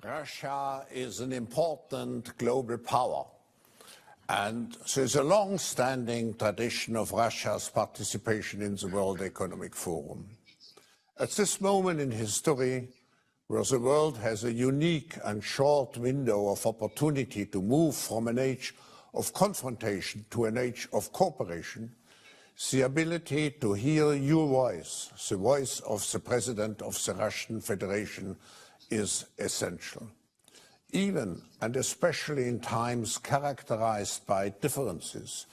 Russia is an important global power, and there's a long-standing tradition of Russia's participation in the World Economic Forum. At this moment in history, where the world has a unique and short window of opportunity to move from an age of confrontation to an age of cooperation, the ability to hear your voice, the voice of the President of the Russian Federation, is essential. Even and especially in times characterized by differences,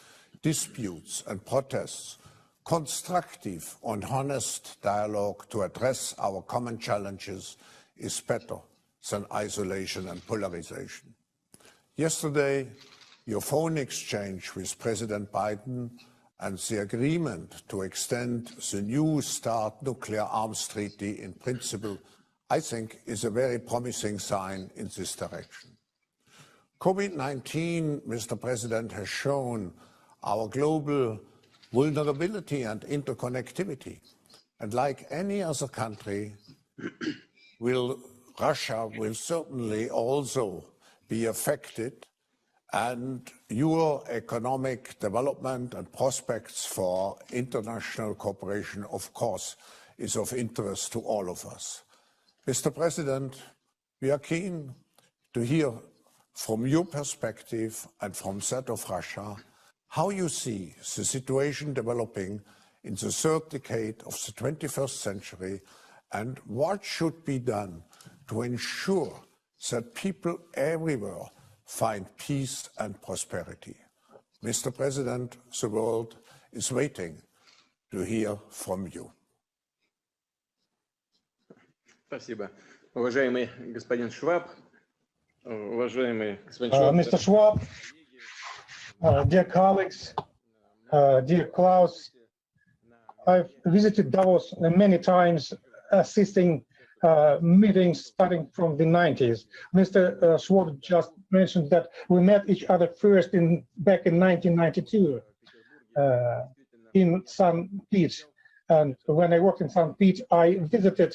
disputes and protests, constructive and honest dialogue to address our common challenges is better than isolation and polarization. Yesterday, your phone exchange with President Biden and the agreement to extend the New START nuclear arms treaty in principle, I think, is a very promising sign in this direction. COVID-19, Mr. President, has shown our global vulnerability and interconnectivity. And like any other country, Russia will certainly also be affected, and your economic development and prospects for international cooperation, of course, is of interest to all of us. Mr. President, we are keen to hear from your perspective and from that of Russia how you see the situation developing in the third decade of the 21st century and what should be done to ensure that people everywhere find peace and prosperity. Mr. President, the world is waiting to hear from you. Спасибо. Уважаемый господин Шваб, уважаемый господин Шваб. Mr. Schwab, dear colleagues, dear Klaus, I've visited Davos many times, assisting meetings starting from the 90s. Mr. Schwab just mentioned that we met each other first back in 1992 in St. Pete. And when I worked in St. Pete, I visited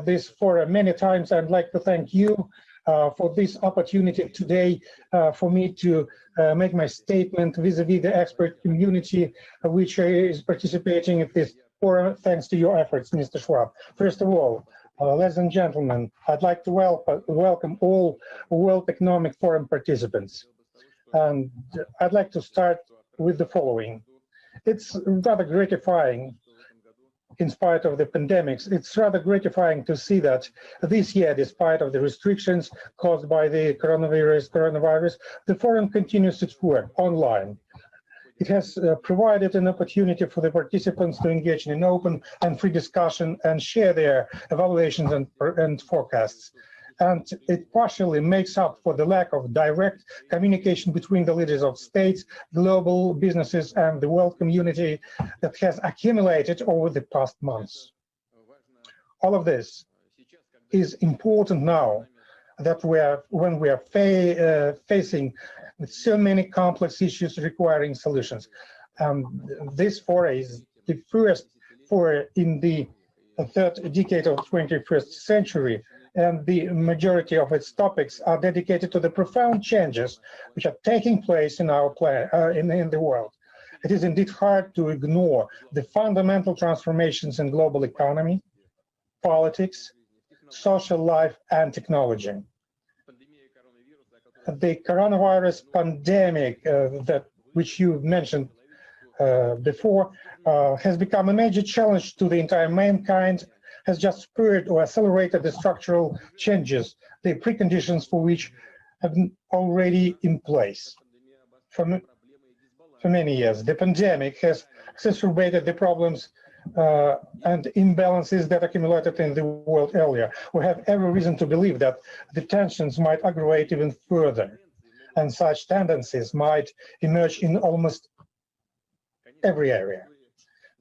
this forum many times. I'd like to thank you for this opportunity today for me to make my statement vis-a-vis the expert community which is participating in this forum, thanks to your efforts, Mr. Schwab. First of all, ladies and gentlemen, I'd like to welcome all World Economic Forum participants. And I'd like to start with the following. It's rather gratifying, in spite of the pandemics, it's rather gratifying to see that this year, despite of the restrictions caused by the coronavirus, the forum continues its work online. It has provided an opportunity for the participants to engage in an open and free discussion and share their evaluations and forecasts. And it partially makes up for the lack of direct communication between the leaders of states, global businesses, and the world community that has accumulated over the past months. All of this is important now that when we are facing so many complex issues requiring solutions. This foray is the first foray in the third decade of the 21st century, and the majority of its topics are dedicated to the profound changes which are taking place in our in the world. It is indeed hard to ignore the fundamental transformations in global economy, politics, social life, and technology. The coronavirus pandemic, which you mentioned before, has become a major challenge to the entire mankind, has just spurred or accelerated the structural changes, the preconditions for which have been already in place for many years. The pandemic has exacerbated the problems and imbalances that accumulated in the world earlier. We have every reason to believe that the tensions might aggravate even further, and such tendencies might emerge in almost every area.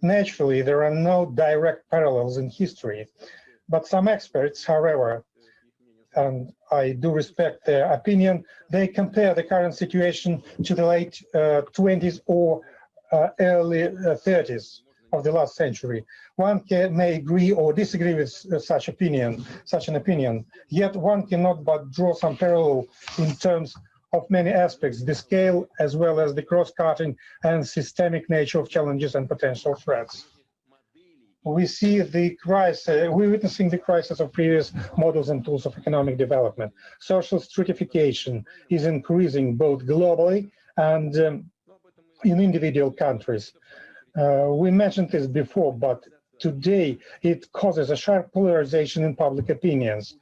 Naturally, there are no direct parallels in history, but some experts, however, and I do respect their opinion, they compare the current situation to the late 20s or early 30s of the last century. One may agree or disagree with such an opinion, yet one cannot but draw some parallel in terms of many aspects, the scale as well as the cross-cutting and systemic nature of challenges and potential threats. We see the crisis, we're witnessing the crisis of previous models and tools of economic development. Social stratification is increasing both globally and in individual countries. We mentioned this before, but today it causes a sharp polarization in public opinions.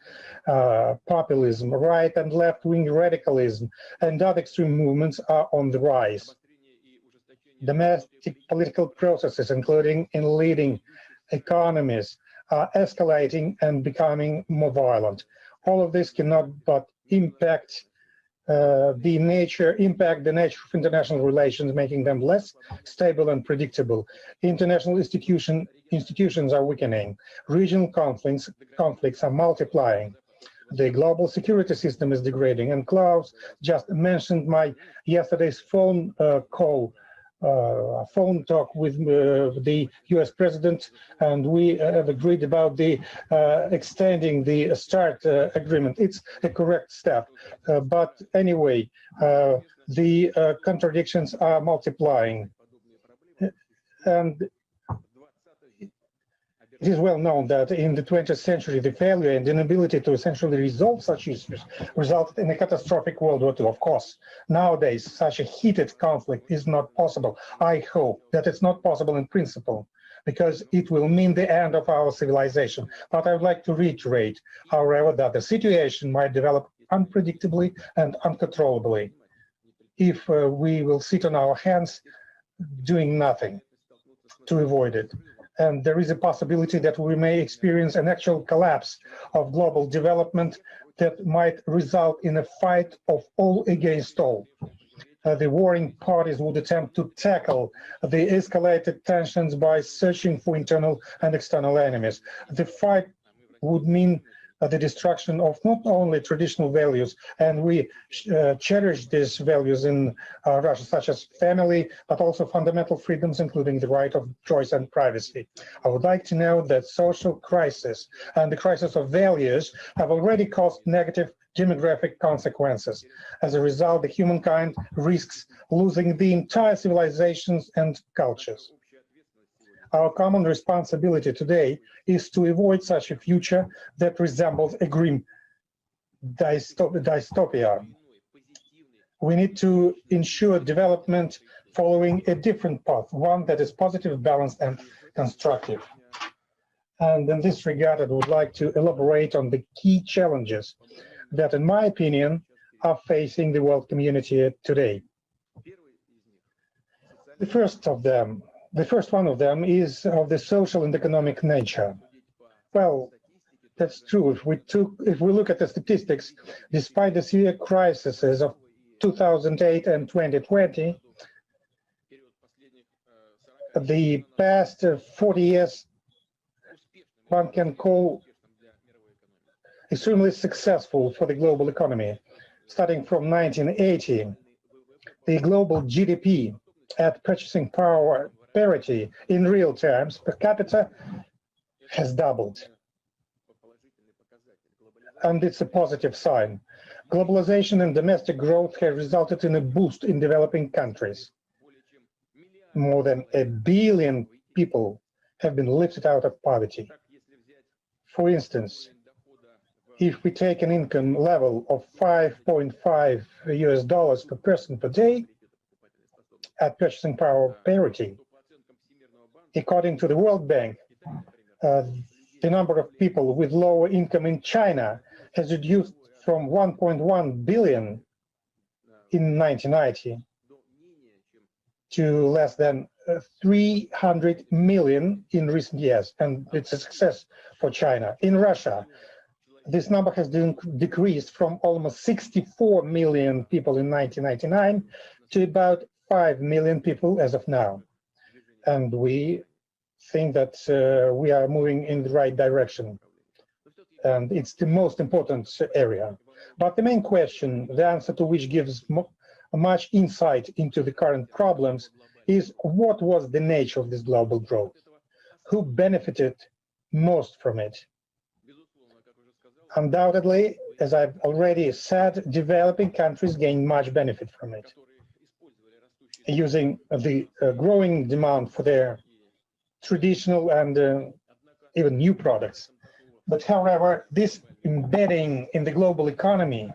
Populism, right and left-wing radicalism, and other extreme movements are on the rise. Domestic political processes, including in leading economies, are escalating and becoming more violent. All of this cannot but impact the nature of international relations, making them less stable and predictable. International institutions are weakening. Regional conflicts are multiplying. The global security system is degrading. And Klaus just mentioned my yesterday's phone talk with the US president, and we have agreed about the extending the START agreement. It's a correct step, but anyway, the contradictions are multiplying, and it is well known that in the 20th century, the failure and inability to essentially resolve such issues resulted in a catastrophic World War II. Of course, nowadays, such a heated conflict is not possible. I hope that it's not possible in principle, because it will mean the end of our civilization. But I would like to reiterate, however, that the situation might develop unpredictably and uncontrollably if we will sit on our hands doing nothing to avoid it. And there is a possibility that we may experience an actual collapse of global development that might result in a fight of all against all. The warring parties would attempt to tackle the escalated tensions by searching for internal and external enemies. The fight would mean the destruction of not only traditional values, and we cherish these values in Russia, such as family, but also fundamental freedoms, including the right of choice and privacy. I would like to note that social crisis and the crisis of values have already caused negative demographic consequences. As a result, the humankind risks losing the entire civilizations and cultures. Our common responsibility today is to avoid such a future that resembles a grim dystopia. We need to ensure development following a different path, one that is positive, balanced, and constructive. And in this regard, I would like to elaborate on the key challenges that, in my opinion, are facing the world community today. The first one of them is of the social and economic nature. Well, that's true. If we look at the statistics, despite the severe crises of 2008 and 2020, the past 40 years one can call extremely successful for the global economy. Starting from 1980, the global GDP at purchasing power parity in real terms per capita has doubled. And it's a positive sign. Globalization and domestic growth have resulted in a boost in developing countries. More than 1 billion people have been lifted out of poverty. For instance, if we take an income level of $5.5 US per person per day at purchasing power parity, according to the World Bank, the number of people with lower income in China has reduced from 1.1 billion in 1990 to less than 300 million in recent years, and it's a success for China. In Russia, this number has decreased from almost 64 million people in 1999 to about 5 million people as of now. And we think that we are moving in the right direction. And it's the most important area. But the main question, the answer to which gives much insight into the current problems, is what was the nature of this global growth? who benefited most from it? Undoubtedly, as I've already said, developing countries gain much benefit from it, using the growing demand for their traditional and even new products. But however, this embedding in the global economy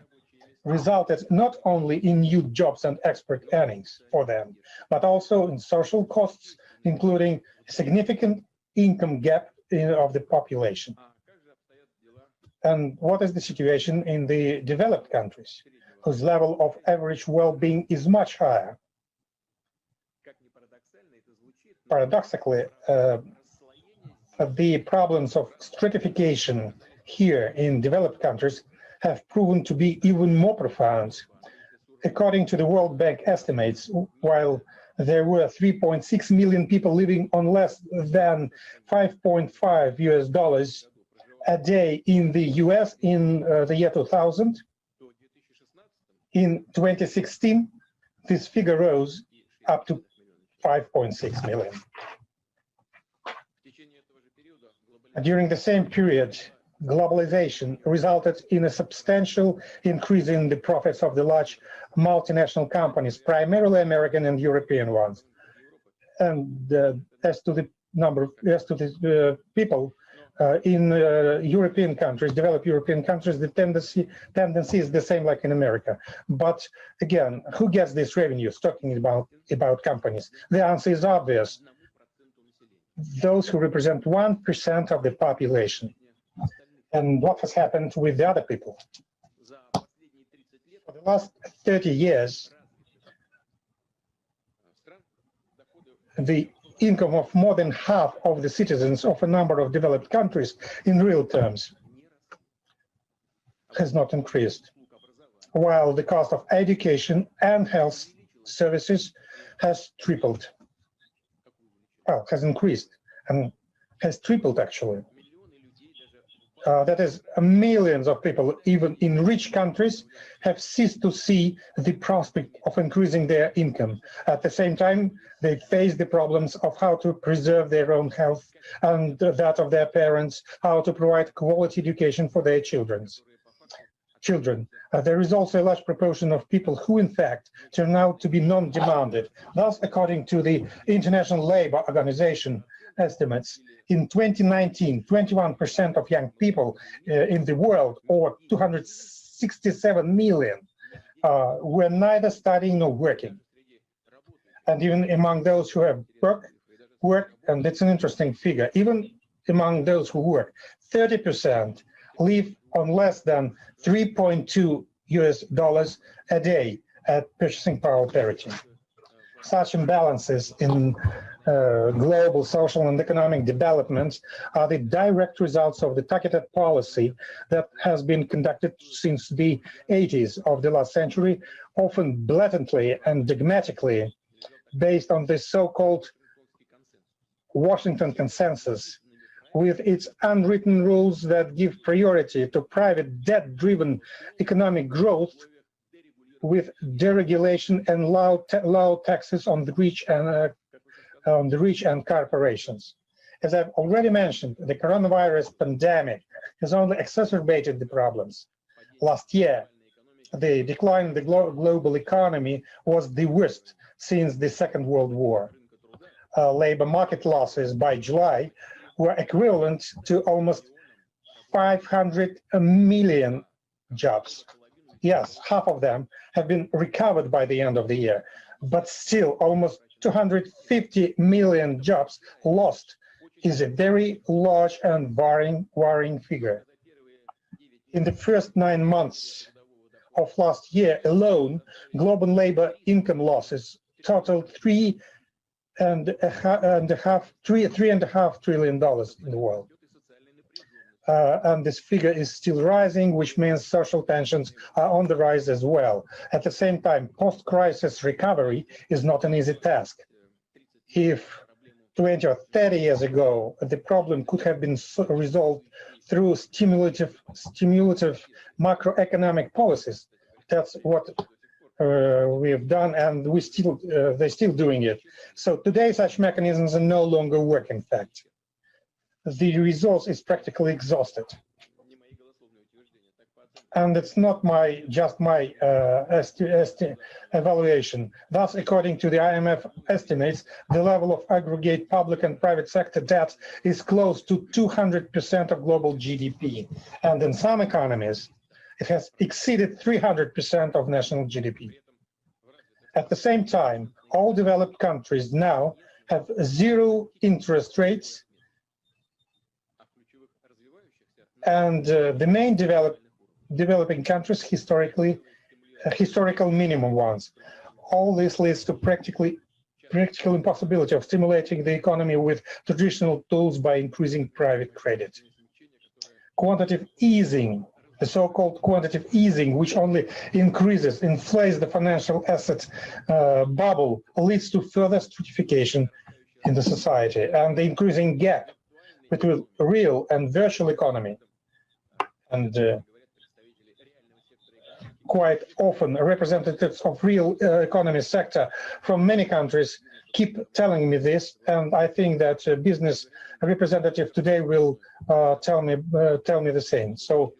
resulted not only in new jobs and export earnings for them, but also in social costs, including significant income gap of the population. And what is the situation in the developed countries, whose level of average well-being is much higher? Paradoxically, the problems of stratification here in developed countries have proven to be even more profound. According to the World Bank estimates, while there were 3.6 million people living on less than $5.5 US a day in the US in the year 2000, in 2016, this figure rose up to 5.6 million. During the same period, globalization resulted in a substantial increase in the profits of the large multinational companies, primarily American and European ones. And as to the people in European countries, developed European countries, the tendency is the same like in America. But again, who gets these revenues? Talking about companies, the answer is obvious. Those who represent 1% of the population. And what has happened with the other people? For the last 30 years, the income of more than half of the citizens of a number of developed countries in real terms has not increased, while the cost of education and health services has tripled. Well, has increased and has tripled actually. That is, millions of people, even in rich countries, have ceased to see the prospect of increasing their income. At the same time, they face the problems of how to preserve their own health and that of their parents, how to provide quality education for their children. There is also a large proportion of people who, in fact, turn out to be non-demanded. Thus, according to the International Labour Organization estimates, in 2019, 21% of young people in the world, or 267 million, were neither studying nor working. And even among those who have work, and it's an interesting figure, even among those who work, 30% live on less than $3.2 US a day at purchasing power parity. Such imbalances in global social and economic developments are the direct results of the targeted policy that has been conducted since the 80s of the last century, often blatantly and dogmatically based on the so-called Washington Consensus, with its unwritten rules that give priority to private debt-driven economic growth, with deregulation and low taxes on the rich and corporations. As I've already mentioned, the coronavirus pandemic has only exacerbated the problems. Last year, the decline in the global economy was the worst since the Second World War. Labor market losses by July were equivalent to almost 500 million jobs. Yes, half of them have been recovered by the end of the year, but still almost 250 million jobs lost is a very large and worrying figure. In the first 9 months of last year alone, global labor income losses totaled $3.5 trillion in the world. And this figure is still rising, which means social tensions are on the rise as well. At the same time, post-crisis recovery is not an easy task. If 20 or 30 years ago, the problem could have been resolved through stimulative macroeconomic policies, that's what we have done, and they're still doing it. So today, such mechanisms are no longer work, in fact. the resource is practically exhausted. And it's not just my evaluation. Thus, according to the IMF estimates, the level of aggregate public and private sector debt is close to 200% of global GDP. And in some economies, it has exceeded 300% of national GDP. At the same time, all developed countries now have zero interest rates, and the main developing countries historical minimum ones. All this leads to practical impossibility of stimulating the economy with traditional tools by increasing private credit. Quantitative easing, the so-called quantitative easing, which only inflates the financial asset bubble, leads to further stratification in the society and the increasing gap between real and virtual economy. And quite often representatives of real economy sector from many countries keep telling me this, and I think that business representative today will tell me the same. So,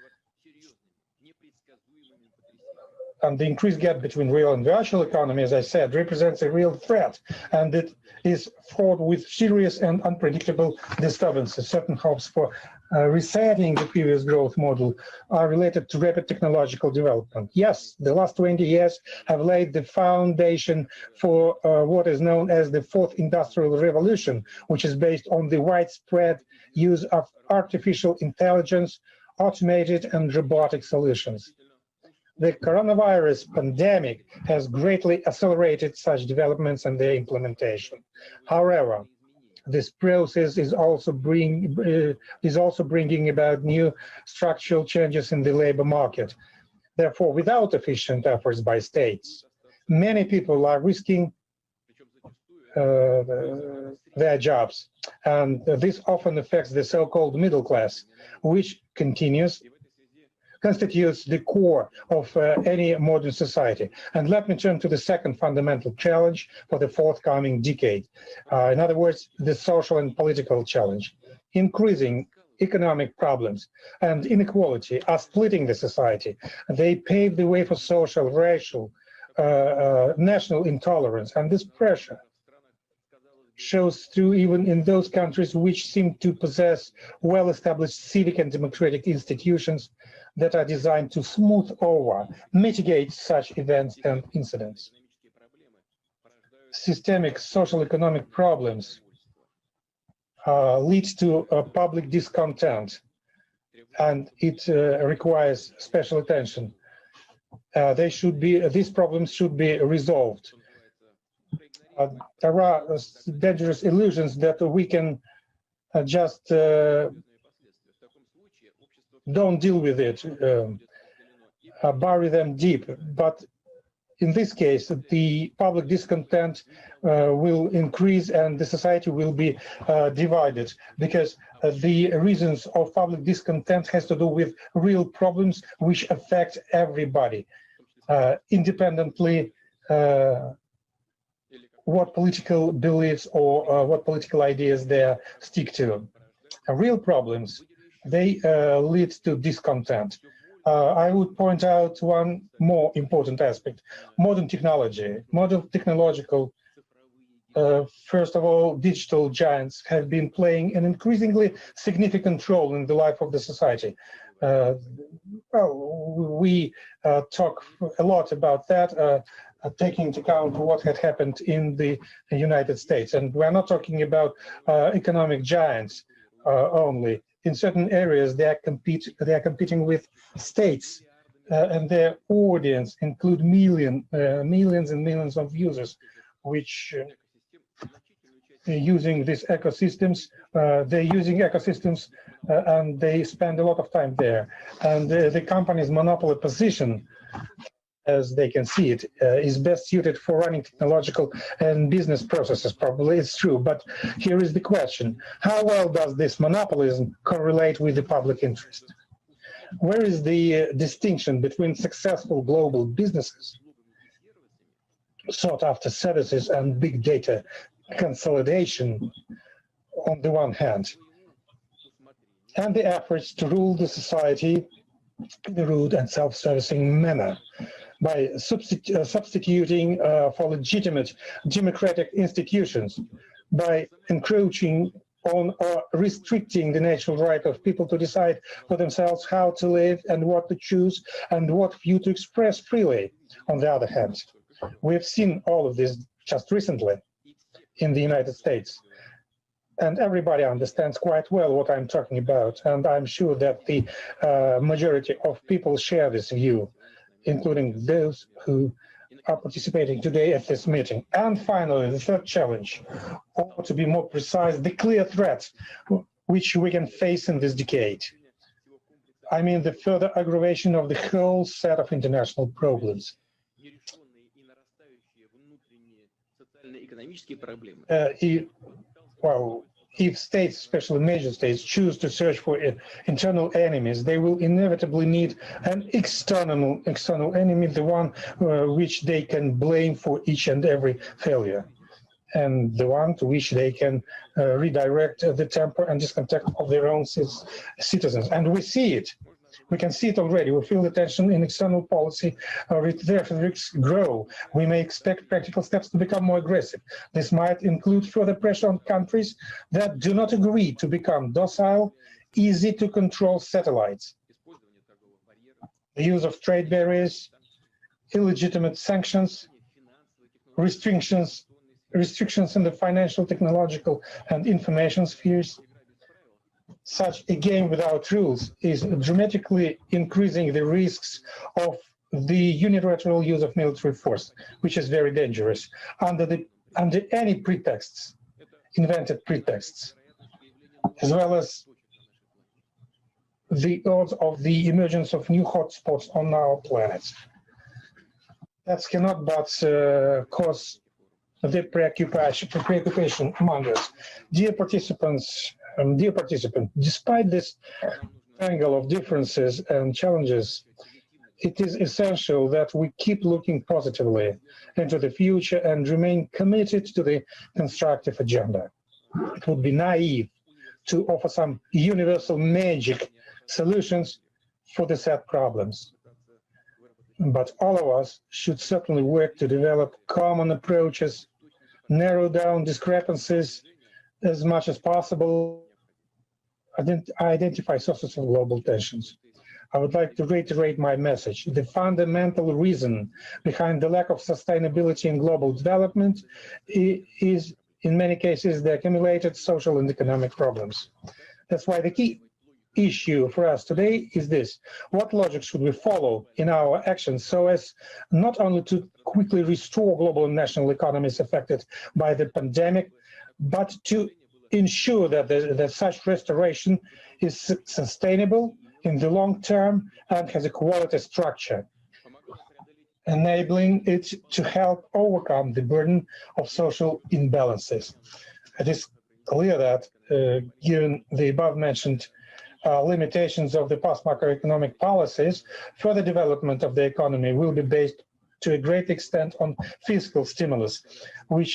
and the increased gap between real and virtual economy, as I said, represents a real threat, and it is fraught with serious and unpredictable disturbances. Certain hopes for resetting the previous growth model are related to rapid technological development. Yes, the last 20 years have laid the foundation for what is known as the fourth industrial revolution, which is based on the widespread use of artificial intelligence, automated and robotic solutions. The coronavirus pandemic has greatly accelerated such developments and their implementation. However, this process is also bringing about new structural changes in the labor market. Therefore, without efficient efforts by states, many people are risking their jobs, and this often affects the so-called middle class, which constitutes the core of any modern society. And let me turn to the second fundamental challenge for the forthcoming decade. In other words, the social and political challenge. Increasing economic problems and inequality are splitting the society. They pave the way for social, racial, national intolerance, and this pressure shows through even in those countries which seem to possess well-established civic and democratic institutions that are designed to smooth over, mitigate such events and incidents. Systemic social economic problems lead to public discontent, and it requires special attention. These problems should be resolved. There are dangerous illusions that we can just don't deal with it, bury them deep. But in this case, the public discontent will increase and the society will be divided, because the reasons of public discontent has to do with real problems which affect everybody, independently what political beliefs or what political ideas they stick to. Real problems, they lead to discontent. I would point out one more important aspect: modern technology. Modern technological, first of all, digital giants have been playing an increasingly significant role in the life of the society. Well, we talk a lot about that, taking into account what had happened in the United States. And we're not talking about economic giants only. In certain areas, they are competing with states, and their audience include millions and millions of users, which using these ecosystems. They're using ecosystems and they spend a lot of time there. And the company's monopoly position, as they can see it, is best suited for running technological and business processes. Probably it's true, but here is the question: how well does this monopolism correlate with the public interest? Where is the distinction between successful global businesses, sought after services, and big data consolidation on the one hand, and the efforts to rule the society in a rude and self-servicing manner by substituting for legitimate democratic institutions, by encroaching on or restricting the natural right of people to decide for themselves how to live and what to choose and what view to express freely. On the other hand, we have seen all of this just recently in the United States. And everybody understands quite well what I'm talking about. And I'm sure that the majority of people share this view, including those who are participating today at this meeting. And finally, the third challenge, or to be more precise, the clear threat which we can face in this decade. I mean, the further aggravation of the whole set of international problems. If states, especially major states, choose to search for internal enemies, they will inevitably need an external enemy, the one which they can blame for each and every failure, and the one to which they can redirect the temper and discontent of their own citizens. And we see it. We can see it already. We feel the tension in external policy risks grow. We may expect practical steps to become more aggressive. This might include further pressure on countries that do not agree to become docile, easy to control satellites. The use of trade barriers, illegitimate sanctions, restrictions in the financial, technological, and information spheres. Such a game without rules is dramatically increasing the risks of the unilateral use of military force, which is very dangerous, under any pretexts, invented pretexts, as well as the odds of the emergence of new hotspots on our planet. That cannot but cause the preoccupation among us. Dear participants, despite this angle of differences and challenges, it is essential that we keep looking positively into the future and remain committed to the constructive agenda. It would be naive to offer some universal magic solutions for the set problems. But all of us should certainly work to develop common approaches, narrow down discrepancies as much as possible, identify sources of global tensions. I would like to reiterate my message. The fundamental reason behind the lack of sustainability in global development is, in many cases, the accumulated social and economic problems. That's why the key issue for us today is this: what logic should we follow in our actions so as not only to quickly restore global and national economies affected by the pandemic, but to ensure that such restoration is sustainable in the long term and has a quality structure, enabling it to help overcome the burden of social imbalances. It is clear that, given the above-mentioned limitations of the past macroeconomic policies, further development of the economy will be based to a great extent on fiscal stimulus, with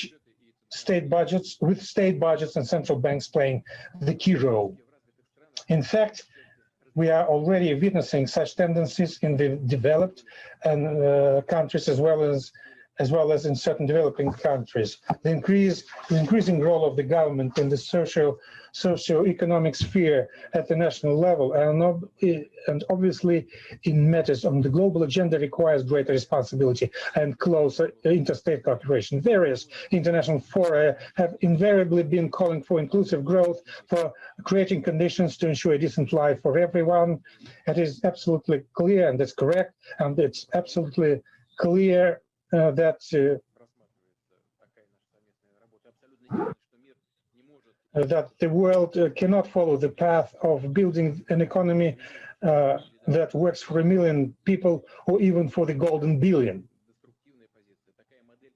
state budgets and central banks playing the key role. In fact, we are already witnessing such tendencies in the developed countries as well as in certain developing countries. The increasing role of the government in the socio-economic sphere at the national level and obviously in matters on the global agenda requires greater responsibility and closer interstate cooperation. Various international fora have invariably been calling for inclusive growth, for creating conditions to ensure a decent life for everyone. It is absolutely clear, and that's correct, and it's absolutely clear that the world cannot follow the path of building an economy that works for 1 million people or even for the golden billion.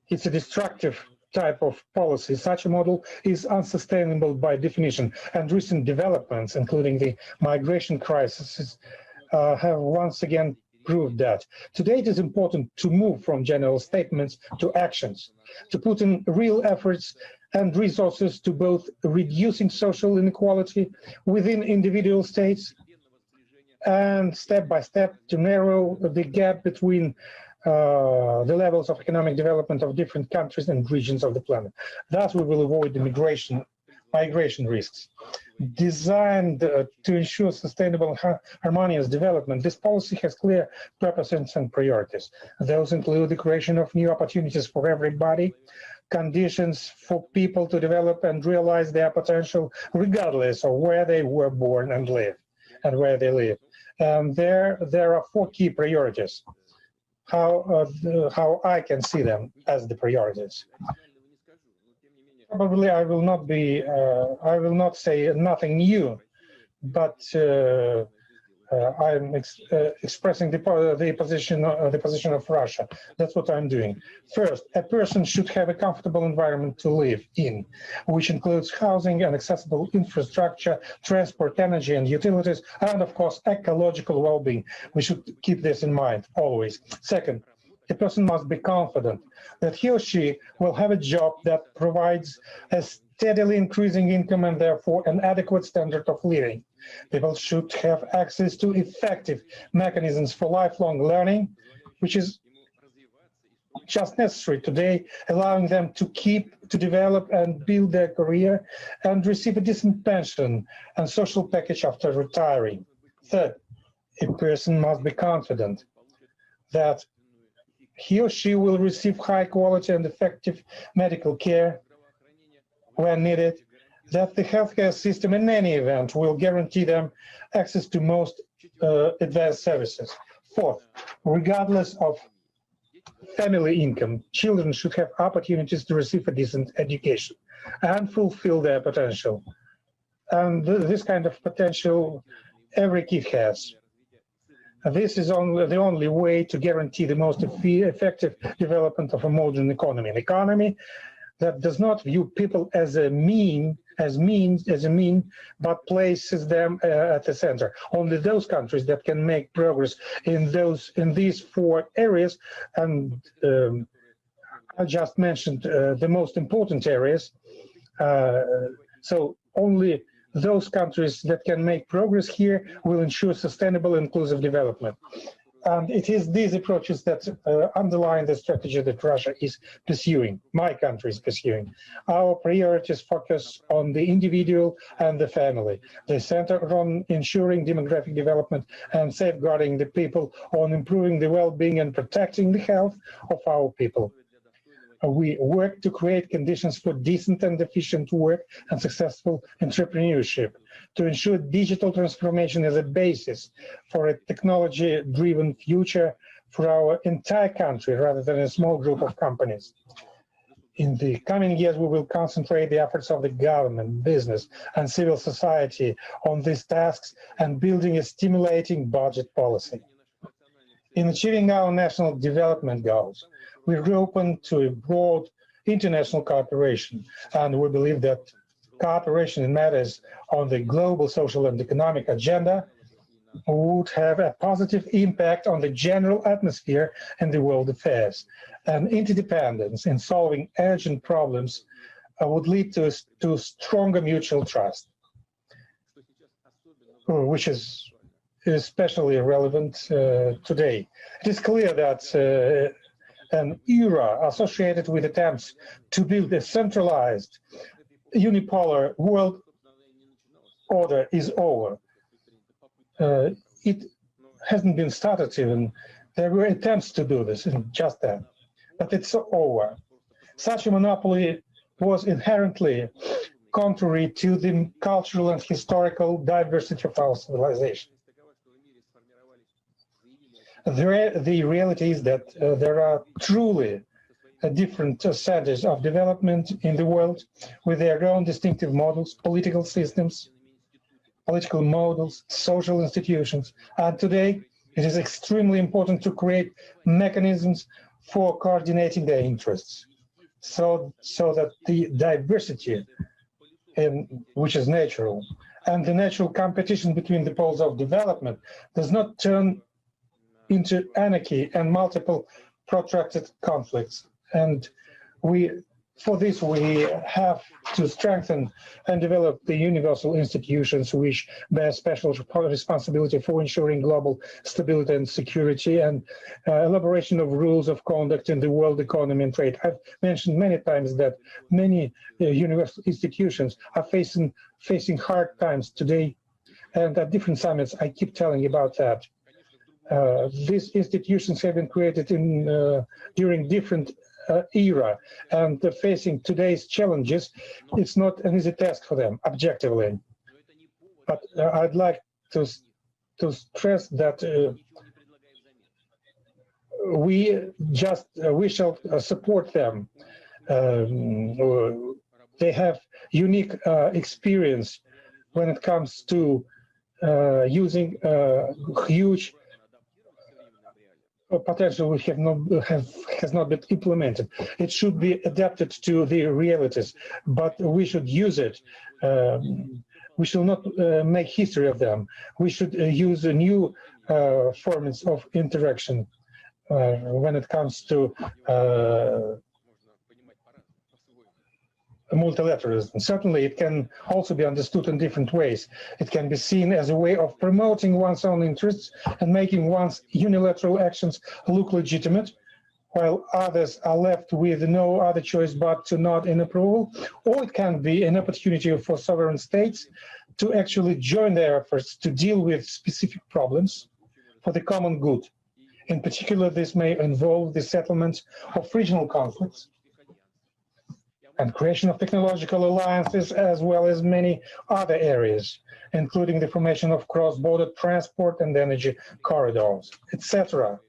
It's a destructive type of policy. Such a model is unsustainable by definition, and recent developments, including the migration crisis, have once again proved that. Today it is important to move from general statements to actions, to put in real efforts and resources to both reducing social inequality within individual states and step by step to narrow the gap between the levels of economic development of different countries and regions of the planet. Thus, we will avoid the migration risks. Designed to ensure sustainable and harmonious development, this policy has clear purposes and priorities. Those include the creation of new opportunities for everybody, conditions for people to develop and realize their potential regardless of where they were born and live and where they live. There are 4 key priorities, how I can see them as the priorities. Probably I will not say nothing new, but I'm expressing the position of Russia. That's what I'm doing. First, a person should have a comfortable environment to live in, which includes housing and accessible infrastructure, transport, energy and utilities, and of course, ecological well-being. We should keep this in mind always. Second, a person must be confident that he or she will have a job that provides a steadily increasing income and therefore an adequate standard of living. People should have access to effective mechanisms for lifelong learning, which is just necessary today, allowing them to develop and build their career and receive a decent pension and social package after retiring. Third, a person must be confident that he or she will receive high quality and effective medical care when needed, that the healthcare system in any event will guarantee them access to most advanced services. Fourth, regardless of family income, children should have opportunities to receive a decent education and fulfill their potential. And this kind of potential every kid has. This is the only way to guarantee the most effective development of a modern economy. An economy that does not view people as a mean, but places them at the center. Only those countries that can make progress in these 4 areas, and I just mentioned the most important areas. So only those countries that can make progress here will ensure sustainable inclusive development. And it is these approaches that underline the strategy that Russia is pursuing, my country is pursuing. Our priorities focus on the individual and the family. They center on ensuring demographic development and safeguarding the people, on improving the well-being and protecting the health of our people. We work to create conditions for decent and efficient work and successful entrepreneurship, to ensure digital transformation as a basis for a technology-driven future for our entire country rather than a small group of companies. In the coming years, we will concentrate the efforts of the government, business, and civil society on these tasks and building a stimulating budget policy. In achieving our national development goals, we're open to a broad international cooperation, and we believe that cooperation in matters on the global social and economic agenda would have a positive impact on the general atmosphere in the world affairs. And interdependence in solving urgent problems would lead to stronger mutual trust, which is especially relevant today. It is clear that an era associated with attempts to build a centralized, unipolar world order is over. It hasn't been started even. There were attempts to do this, and just that, but it's over. Such a monopoly was inherently contrary to the cultural and historical diversity of our civilization. The reality is that there are truly different centers of development in the world with their own distinctive models, political systems, political models, social institutions. And today, it is extremely important to create mechanisms for coordinating their interests, so that the diversity, which is natural, and the natural competition between the poles of development does not turn into anarchy and multiple protracted conflicts. And we For this, we have to strengthen and develop the universal institutions which bear special responsibility for ensuring global stability and security, and elaboration of rules of conduct in the world economy and trade. I've mentioned many times that many universal institutions are facing hard times today, and at different summits I keep telling about that. These institutions have been created during different era, and facing today's challenges, it's not an easy task for them objectively. But I'd like to stress that we shall support them. They have unique experience when it comes to using huge potential which has not been implemented. It should be adapted to the realities, but we should use it. We should not make history of them. We should use new forms of interaction when it comes to multilateralism. Certainly, it can also be understood in different ways. It can be seen as a way of promoting one's own interests and making one's unilateral actions look legitimate, while others are left with no other choice but to nod in approval. Or it can be an opportunity for sovereign states to actually join their efforts to deal with specific problems for the common good. In particular, this may involve the settlement of regional conflicts and creation of technological alliances, as well as many other areas, including the formation of cross-border transport and energy corridors, etc.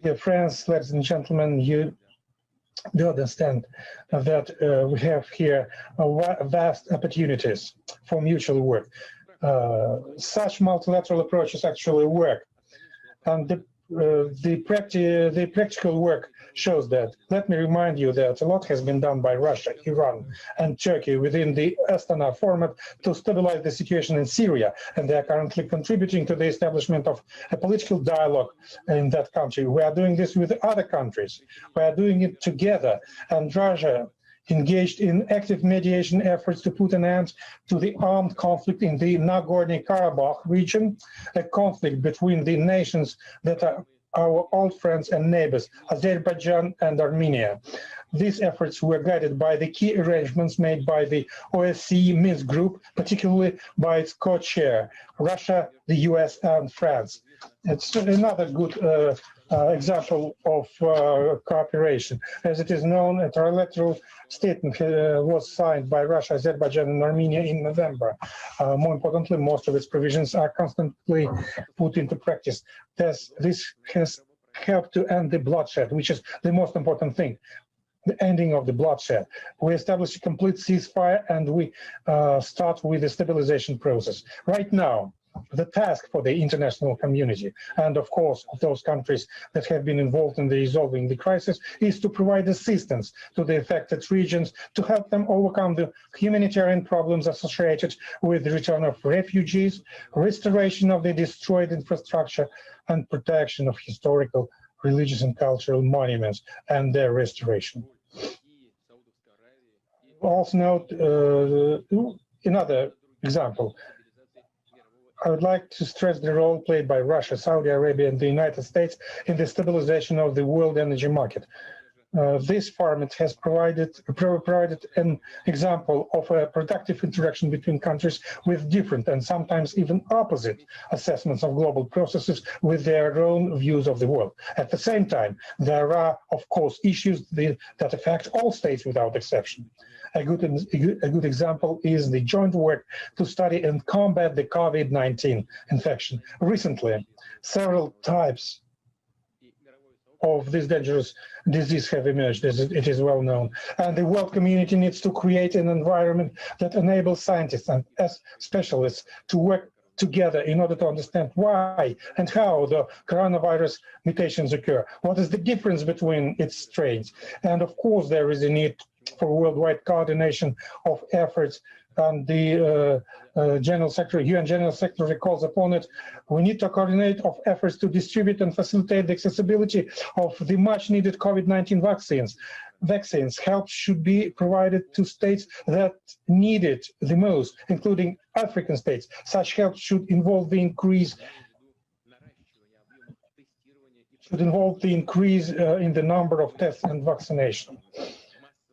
Dear friends, ladies and gentlemen, you do understand that we have here vast opportunities for mutual work. Such multilateral approaches actually work, and the practical work shows that. Let me remind you that a lot has been done by Russia, Iran, and Turkey within the Astana format to stabilize the situation in Syria, and they are currently contributing to the establishment of a political dialogue in that country. We are doing this with other countries. We are doing it together, and Russia engaged in active mediation efforts to put an end to the armed conflict in the Nagorno-Karabakh region, a conflict between the nations that are our old friends and neighbors, Azerbaijan and Armenia. These efforts were guided by the key arrangements made by the OSCE Minsk group, particularly by its co-chair, Russia, the US, and France. It's another good example of cooperation. As it is known, a trilateral statement was signed by Russia, Azerbaijan, and Armenia in November. More importantly, most of its provisions are constantly put into practice. This has helped to end the bloodshed, which is the most important thing. The ending of the bloodshed. We establish a complete ceasefire, and we start with the stabilization process. Right now, the task for the international community, and of course of those countries that have been involved in resolving the crisis, is to provide assistance to the affected regions to help them overcome the humanitarian problems associated with the return of refugees, restoration of the destroyed infrastructure, and protection of historical, religious, and cultural monuments and their restoration. Also note another example. I would like to stress the role played by Russia, Saudi Arabia, and the United States in the stabilization of the world energy market. This format has provided an example of a productive interaction between countries with different and sometimes even opposite assessments of global processes with their own views of the world. At the same time, there are, of course, issues that affect all states without exception. A good example is the joint work to study and combat the COVID-19 infection. Recently, several types of this dangerous disease have emerged, as it is well known. And the world community needs to create an environment that enables scientists and specialists to work together in order to understand why and how the coronavirus mutations occur. What is the difference between its strains? And of course, there is a need for worldwide coordination of efforts, and the UN General Secretary calls upon it. We need to coordinate of efforts to distribute and facilitate the accessibility of the much needed COVID-19 vaccines. vaccines. Help should be provided to states that need it the most, including African states. Such help should involve the increase in the number of tests and vaccination.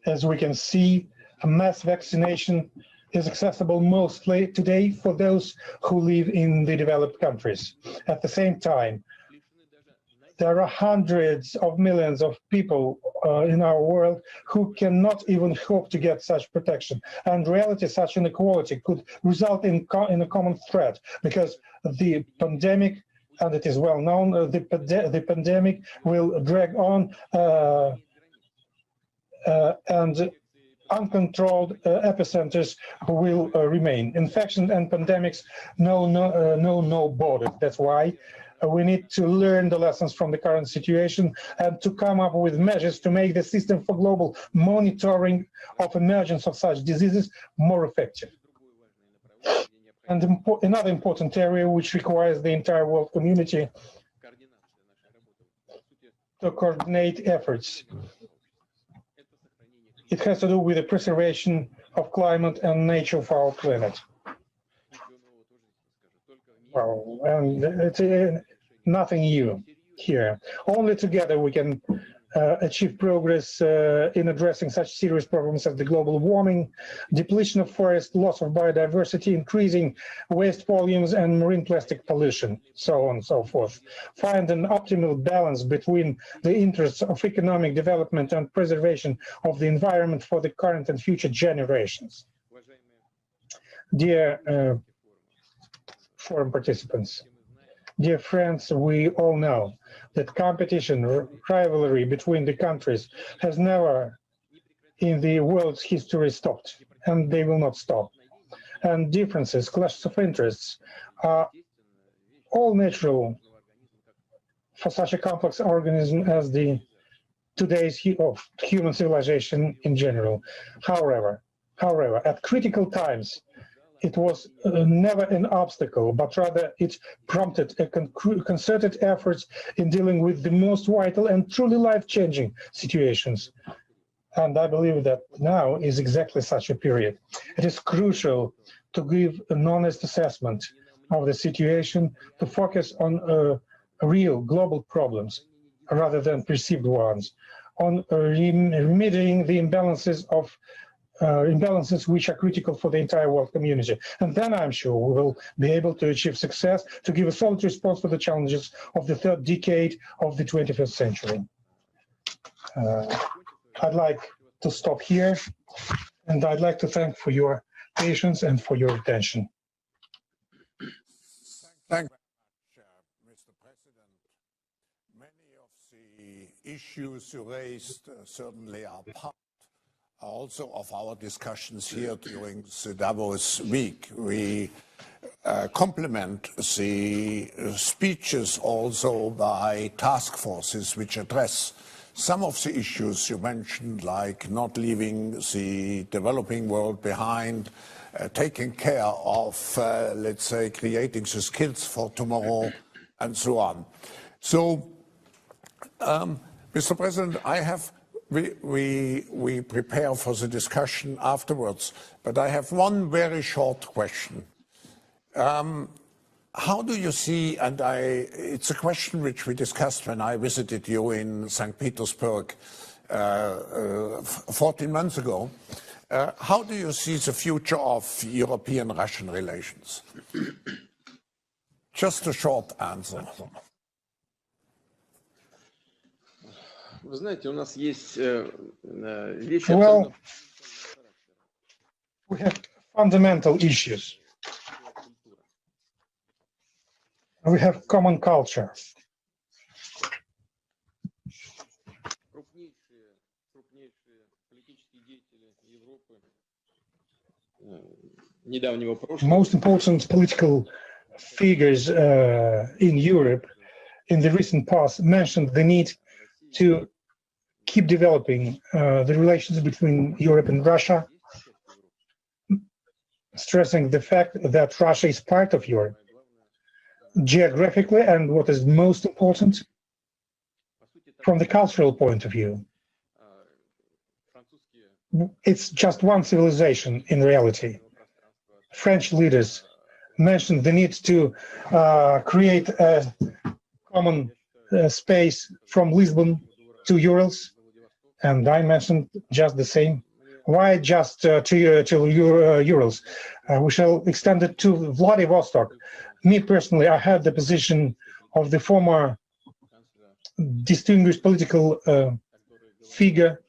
As we can see, mass vaccination is accessible mostly today for those who live in the developed countries. At the same time, there are hundreds of millions of people in our world who cannot even hope to get such protection. And in reality, such inequality could result in a common threat, because the pandemic, and it is well known, the pandemic will drag on and uncontrolled epicenters will remain. Infection and pandemics know no borders. That's why we need to learn the lessons from the current situation and to come up with measures to make the system for global monitoring of emergence of such diseases more effective. And another important area which requires the entire world community to coordinate efforts. It has to do with the preservation of climate and nature of our planet. Well, and it's nothing new here. Only together we can achieve progress in addressing such serious problems as the global warming, depletion of forest, loss of biodiversity, increasing waste volumes and marine plastic pollution, so on and so forth. Find an optimal balance between the interests of economic development and preservation of the environment for the current and future generations. Dear forum participants, dear friends, we all know that competition or rivalry between the countries has never in the world's history stopped, and they will not stop. And differences, clashes of interests are all natural for such a complex organism as today's human civilization in general. However, at critical times, it was never an obstacle, but rather it prompted a concerted efforts in dealing with the most vital and truly life-changing situations. And I believe that now is exactly such a period. It is crucial to give an honest assessment of the situation, to focus on real global problems rather than perceived ones, on remedying the imbalances which are critical for the entire world community. And then I'm sure we will be able to achieve success to give a solid response to the challenges of the third decade of the 21st century. I'd like to stop here, and I'd like to thank for your patience and for your attention. Thank you very much, Mr. President. Many of the issues you raised certainly are part also of our discussions here during the Davos week. We complement the speeches also by task forces which address some of the issues you mentioned, like not leaving the developing world behind, taking care of, let's say, creating the skills for tomorrow, and so on. So, Mr. President, we prepare for the discussion afterwards, but I have one very short question. How do you see, and it's a question which we discussed when I visited you in St. Petersburg 14 months ago, how do you see the future of European-Russian relations? Just a short answer. Вы знаете, у нас есть вещи. Well, we have fundamental issues. We have common culture. Most important political figures in Europe in the recent past mentioned the need to keep developing the relations between Europe and Russia, stressing the fact that Russia is part of Europe geographically, and what is most important, from the cultural point of view. it's just one civilization in reality. French leaders mentioned the need to create a common space from Lisbon to Urals, and I mentioned just the same. Why just to Urals? We shall extend it to Vladivostok. Me personally, I had the position of the former distinguished political figure,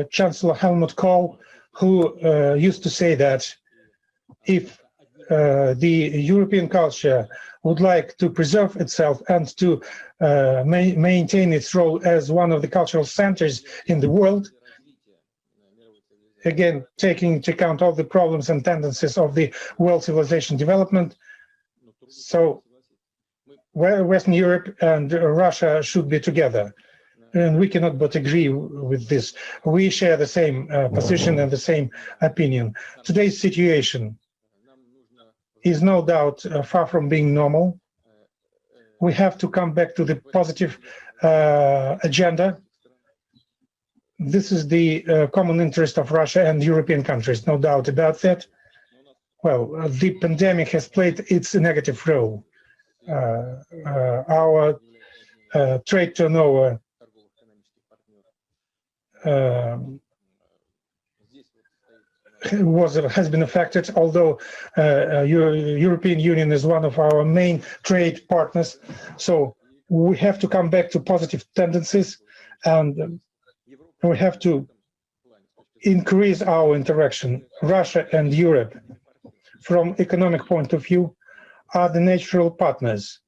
Chancellor Helmut Kohl, who used to say that if the European culture would like to preserve itself and to maintain its role as one of the cultural centers in the world, again, taking into account all the problems and tendencies of the world civilization development, so Western Europe and Russia should be together. And we cannot but agree with this. We share the same position and the same opinion. Today's situation is no doubt far from being normal. We have to come back to the positive agenda. This is the common interest of Russia and European countries, no doubt about that. Well, the pandemic has played its negative role. Our trade turnover has been affected, although European Union is one of our main trade partners. So we have to come back to positive tendencies, and we have to increase our interaction. Russia and Europe, from economic point of view, are the natural partners.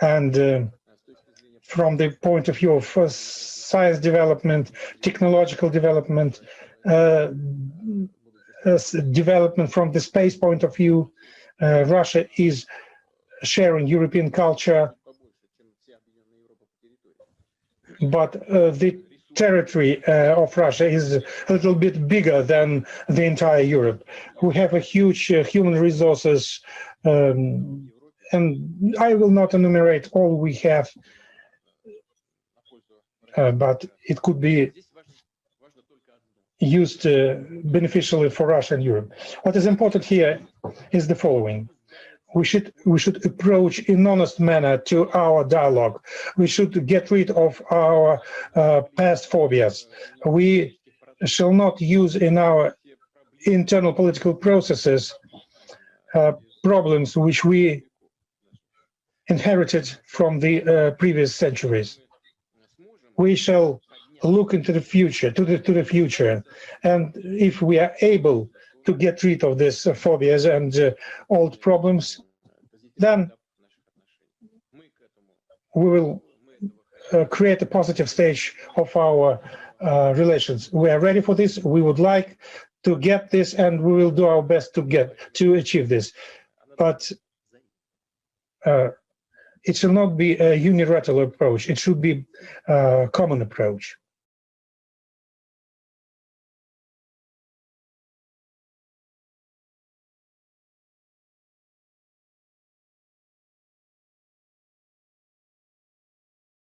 And from the point of view of science development, technological development, development from the space point of view, Russia is sharing European culture, but the territory of Russia is a little bit bigger than the entire Europe. We have a huge human resources, and I will not enumerate all we have, but it could be used beneficially for Russia and Europe. What is important here is the following. We should approach in honest manner to our dialogue. We should get rid of our past phobias. We shall not use in our internal political processes problems which we inherited from the previous centuries. We shall look into the future, to the future, and if we are able to get rid of these phobias and old problems, then we will create a positive stage of our relations. We are ready for this. We would like to get this, and we will do our best to achieve this. But it should not be a unilateral approach. It should be a common approach.